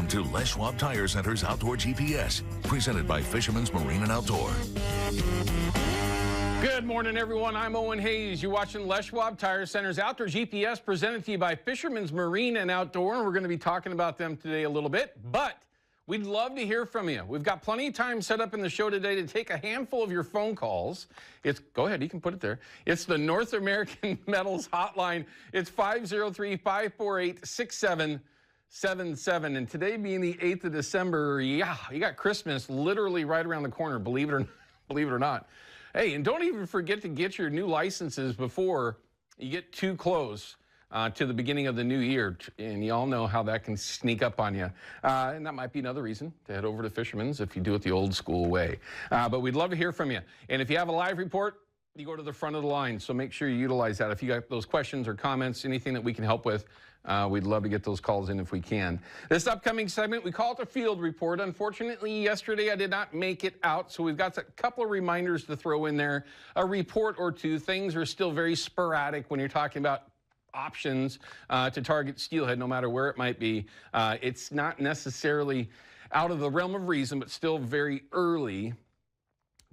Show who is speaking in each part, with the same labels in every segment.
Speaker 1: on to Les Schwab Tire Center's Outdoor GPS, presented by Fisherman's Marine and Outdoor.
Speaker 2: Good morning, everyone. I'm Owen Hayes. You're watching Les Schwab Tire Center's Outdoor GPS, presented to you by Fisherman's Marine and Outdoor. And we're going to be talking about them today a little bit, but we'd love to hear from you. We've got plenty of time set up in the show today to take a handful of your phone calls. Go ahead, you can put it there. It's the North American Metals Hotline. It's 503-548-6777. And today being the 8th of December, yeah, you got Christmas literally right around the corner, believe it or not. Hey, and don't even forget to get your new licenses before you get too close to the beginning of the new year. And you all know how that can sneak up on you. And that might be another reason to head over to Fisherman's if you do it the old school way. But we'd love to hear from you. And if you have a live report, you go to the front of the line. So make sure you utilize that. If you got those questions or comments, anything that we can help with, we'd love to get those calls in if we can. This upcoming segment, we call it the field report. Unfortunately, yesterday I did not make it out, so we've got a couple of reminders to throw in there, a report or two. Things are still very sporadic when you're talking about options to target steelhead, no matter where it might be. It's not necessarily out of the realm of reason, but still very early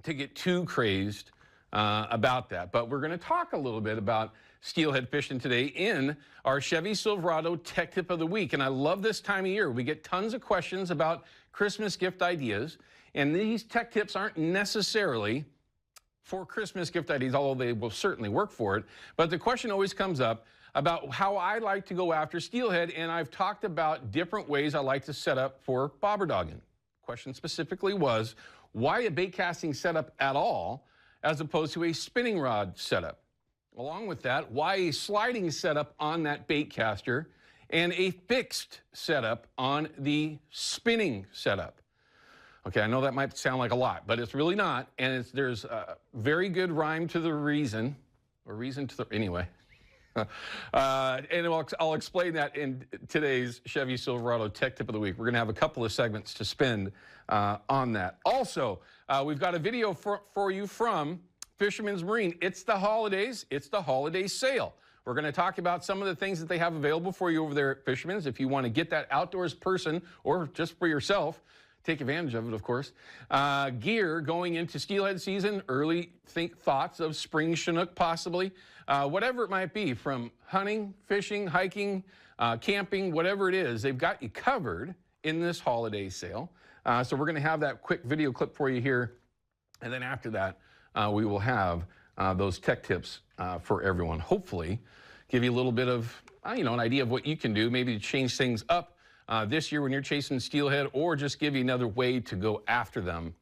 Speaker 2: to get too crazed about that. But we're going to talk a little bit about steelhead fishing today in our Chevy Silverado Tech Tip of the Week. And I love this time of year. We get tons of questions about Christmas gift ideas. And these tech tips aren't necessarily for Christmas gift ideas, although they will certainly work for it. But the question always comes up about how I like to go after steelhead. And I've talked about different ways I like to set up for bobber dogging. Question specifically was, why a bait casting setup at all as opposed to a spinning rod setup? Along with that, why a sliding setup on that bait caster and a fixed setup on the spinning setup? Okay, I know that might sound like a lot, but it's really not. And there's a very good rhyme to the reason, or reason to the, anyway. And I'll explain that in today's Chevy Silverado Tech Tip of the Week. We're going to have a couple of segments to spend on that. Also, we've got a video for you from Fisherman's Marine. It's the holidays. It's the holiday sale. We're going to talk about some of the things that they have available for you over there at Fisherman's. If you want to get that outdoors person or just for yourself, take advantage of it, of course. Gear going into steelhead season, early thoughts of spring Chinook possibly. Whatever it might be, from hunting, fishing, hiking, camping, whatever it is, they've got you covered in this holiday sale. So we're going to have that quick video clip for you here. And then after that, we will have those tech tips for everyone. Hopefully, give you a little bit of, an idea of what you can do, maybe to change things up this year when you're chasing steelhead, or just give you another way to go after them.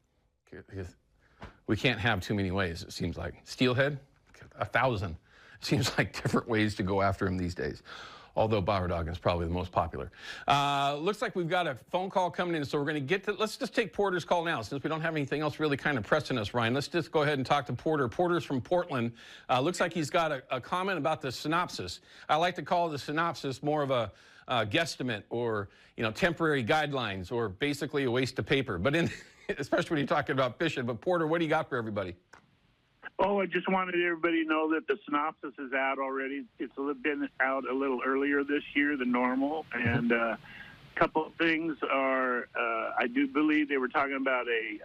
Speaker 2: We can't have too many ways, it seems like. Steelhead, 1,000. Seems like different ways to go after them these days. Although bobber dogging is probably the most popular. Looks like we've got a phone call coming in, so we're going to get to, let's just take Porter's call now, since we don't have anything else really kind of pressing us, Ryan. Let's just go ahead and talk to Porter. Porter's from Portland. Looks like he's got a comment about the synopsis. I like to call the synopsis more of a guesstimate, or temporary guidelines, or basically a waste of paper. But especially when you're talking about fishing. But Porter, what do you got for everybody?
Speaker 3: Oh, I just wanted everybody to know that the synopsis is out already. It's been out a little earlier this year than normal. And a couple of things are, I do believe they were talking about a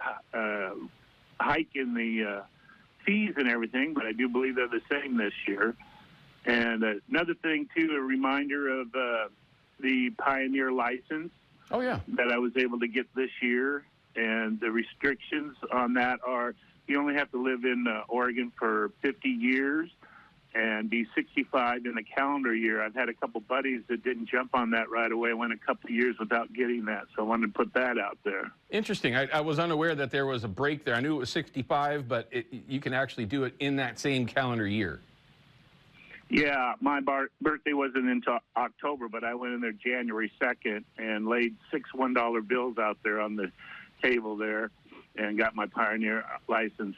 Speaker 3: hike in the fees and everything, but I do believe they're the same this year. And another thing, too, a reminder of the Pioneer license.
Speaker 2: Oh, yeah.
Speaker 3: That I was able to get this year. And the restrictions on that are, you only have to live in Oregon for 50 years and be 65 in a calendar year. I've had a couple buddies that didn't jump on that right away, went a couple of years without getting that. So I wanted to put that out there.
Speaker 2: Interesting. I was unaware that there was a break there. I knew it was 65, but you can actually do it in that same calendar year.
Speaker 3: Yeah, my birthday wasn't until October, but I went in there January 2nd and laid 6 $1 bills out there on the table there and got my Pioneer license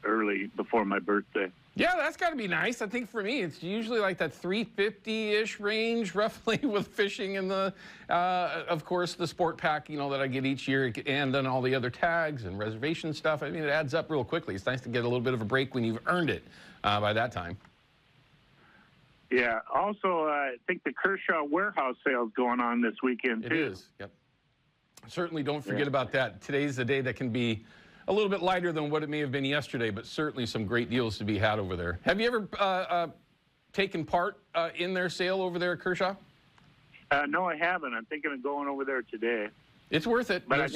Speaker 3: early before my birthday.
Speaker 2: Yeah, that's got to be nice. I think for me, it's usually like that 350-ish range, roughly, with fishing and the, of course, the sport pack, that I get each year, and then all the other tags and reservation stuff. I mean, it adds up real quickly. It's nice to get a little bit of a break when you've earned it by that time.
Speaker 3: Yeah. Also, I think the Kershaw warehouse sale is going on this weekend, too.
Speaker 2: It is. Yep. Certainly don't forget about that. Today's the day that can be a little bit lighter than what it may have been yesterday, but certainly some great deals to be had over there. Have you ever taken part in their sale over there at Kershaw?
Speaker 3: No, I haven't. I'm thinking of going over there today.
Speaker 2: It's worth it.
Speaker 3: But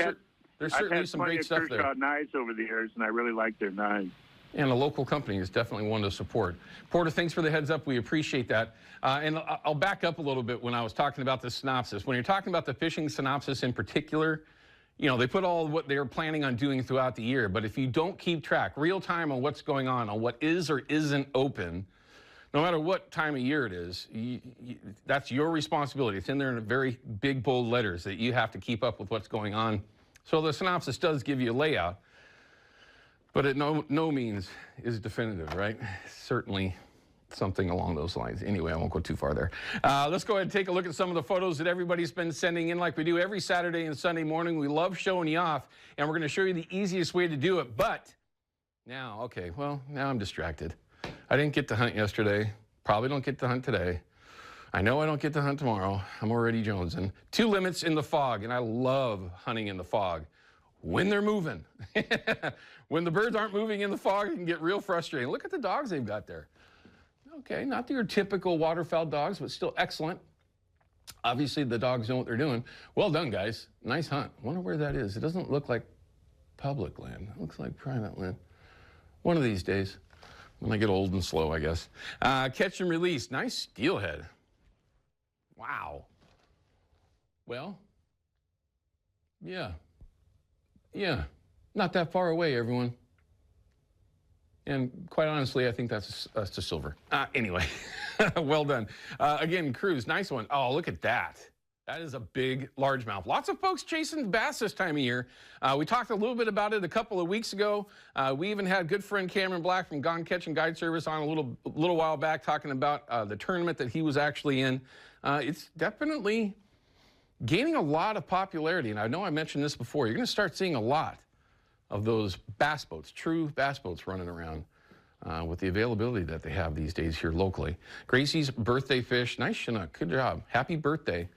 Speaker 2: there's certainly some great stuff there.
Speaker 3: I've had plenty of Kershaw knives over the years, and I really like their knives.
Speaker 2: And a local company is definitely one to support. Porter, thanks for the heads up. We appreciate that. And I'll back up a little bit when I was talking about the synopsis. When you're talking about the fishing synopsis in particular, you know, they put all what they're planning on doing throughout the year. But if you don't keep track real time on what's going on what is or isn't open, no matter what time of year it is, that's your responsibility. It's in there in very big, bold letters that you have to keep up with what's going on. So the synopsis does give you a layout. But it no means is definitive, right? Certainly something along those lines. Anyway, I won't go too far there. Let's go ahead and take a look at some of the photos that everybody's been sending in like we do every Saturday and Sunday morning. We love showing you off, and we're going to show you the easiest way to do it. But now, okay, well, now I'm distracted. I didn't get to hunt yesterday. Probably don't get to hunt today. I know I don't get to hunt tomorrow. I'm already jonesing. 2 limits in the fog, and I love hunting in the fog. When they're moving. When the birds aren't moving in the fog, it can get real frustrating. Look at the dogs they've got there. Okay, not your typical waterfowl dogs, but still excellent. Obviously, the dogs know what they're doing. Well done, guys. Nice hunt. Wonder where that is. It doesn't look like public land. It looks like private land. One of these days, when I get old and slow, I guess. Catch and release. Nice steelhead. Wow. Well, yeah. Yeah, not that far away, everyone. And quite honestly, I think that's a silver. Anyway, well done. Again, Cruz, nice one. Oh, look at that. That is a big largemouth. Lots of folks chasing bass this time of year. We talked a little bit about it a couple of weeks ago. We even had good friend Cameron Black from Gone Catching Guide Service on a little while back talking about the tournament that he was actually in. It's definitely gaining a lot of popularity, and I know I mentioned this before. You're going to start seeing a lot of those bass boats, true bass boats running around with the availability that they have these days here locally. Gracie's birthday fish. Nice Chinook. Good job. Happy birthday.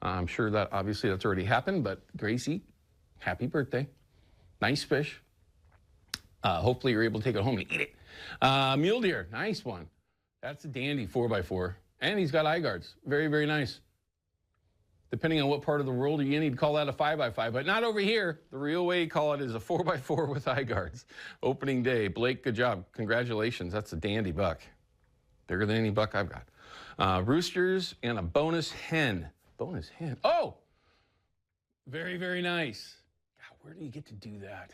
Speaker 2: I'm sure that obviously that's already happened, but Gracie, happy birthday. Nice fish. Hopefully you're able to take it home and eat it. Mule deer. Nice one. That's a dandy 4x4. And he's got eye guards. Very, very nice. Depending on what part of the world you're in, you'd call that a 5x5, but not over here. The real way you call it is a 4x4 with eye guards. Opening day. Blake, good job. Congratulations. That's a dandy buck. Bigger than any buck I've got. Roosters and a bonus hen. Bonus hen. Oh! Very, very nice. God, where do you get to do that?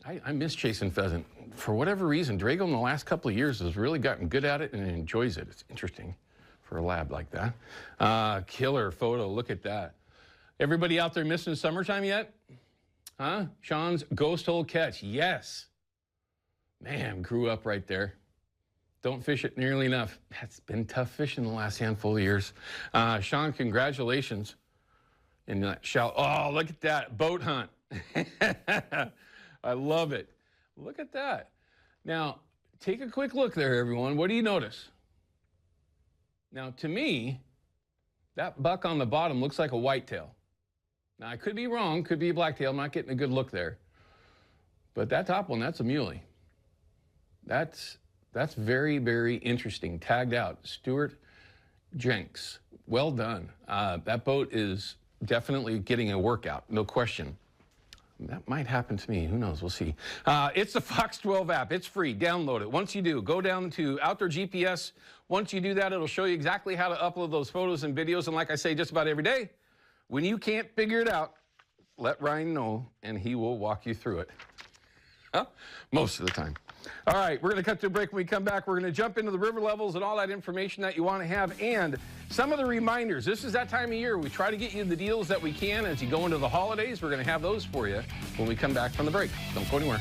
Speaker 2: I miss chasing pheasant. For whatever reason, Drago in the last couple of years has really gotten good at it and enjoys it. It's interesting for a lab like that. Killer photo, look at that. Everybody out there missing summertime yet? Huh? Sean's ghost hole catch, yes. Man, grew up right there. Don't fish it nearly enough. That's been tough fishing the last handful of years. Sean, congratulations. And that shout, oh, look at that, boat hunt. I love it. Look at that. Now, take a quick look there, everyone. What do you notice? Now, to me, that buck on the bottom looks like a whitetail. Now, I could be wrong, could be a blacktail. I'm not getting a good look there. But that top one, that's a muley. That's very, very interesting. Tagged out. Stuart Jenks. Well done. That boat is definitely getting a workout, no question. That might happen to me. Who knows? We'll see. It's the Fox 12 app. It's free. Download it. Once you do, go down to Outdoor GPS. Once you do that, it'll show you exactly how to upload those photos and videos. And like I say just about every day, when you can't figure it out, let Ryan know, and he will walk you through it. Most of the time. All right, we're going to cut to a break. When we come back, we're going to jump into the river levels and all that information that you want to have, and some of the reminders. This is that time of year. We try to get you the deals that we can as you go into the holidays. We're going to have those for you when we come back from the break. Don't go anywhere.